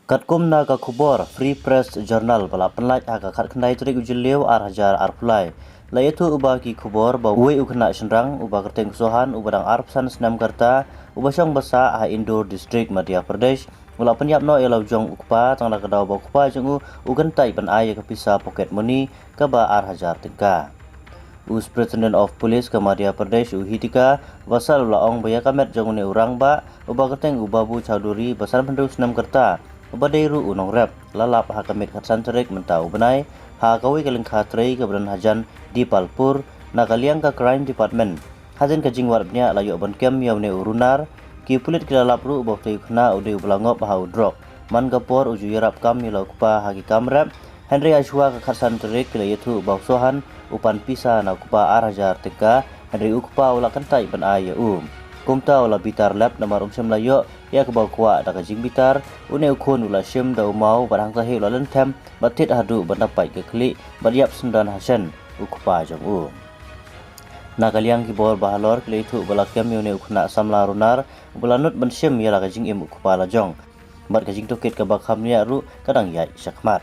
Katkum na ka khubor Free Press Journal bala penlaj aga khat khandai trik ujiliu ar pulai. La itu uba ki khubor ba wei ukna senrang uba kerteng sohan ubadang arpsan senam karta uba syong basa ah Indore District Madhya Pradesh mula penyap no elau jong ukpa tangla kedau ba ukpa jengu ugentai pan ai ka pisa pocket money ka ba ar tingka. Us President of Police ke Madhya Pradesh Uhitika basal laong baya kamet jong ne urang ba uba kerteng uba bu chaudhuri basan pendu senam karta Ubadairu unong rep lalap ha kamit khatsan terik mentau benai ha kawi kaleng khatrei ke beran hajan di Palpur nakaliang ka crime department hajan ka jingwarnya layo ban kem yaune urunar ki pulit kilalap ru ubah tei khna ude ublangop ha udrok man gapor uju yarap kam milau kupa hagi kamrap Henry Ashwa ka khatsan terik kila yetu ubah sohan upan pisa na kupa ar teka Henry ukpa ulakan tai ban aya Kumta ula bitar lab namar syam layo ya ke kwa da jing bitar une ukun ula syam da mau barang tahi ula lentem batit hadu bandapai ke klik bariap sendan hasan ukpa jong nakaliang ki bor bahalor kle itu bala kem yone ukna samla runar bulanut ban syam ya la jing im ukpa la jong bar ka jing toket ka bakham ya ru kadang yai syakmat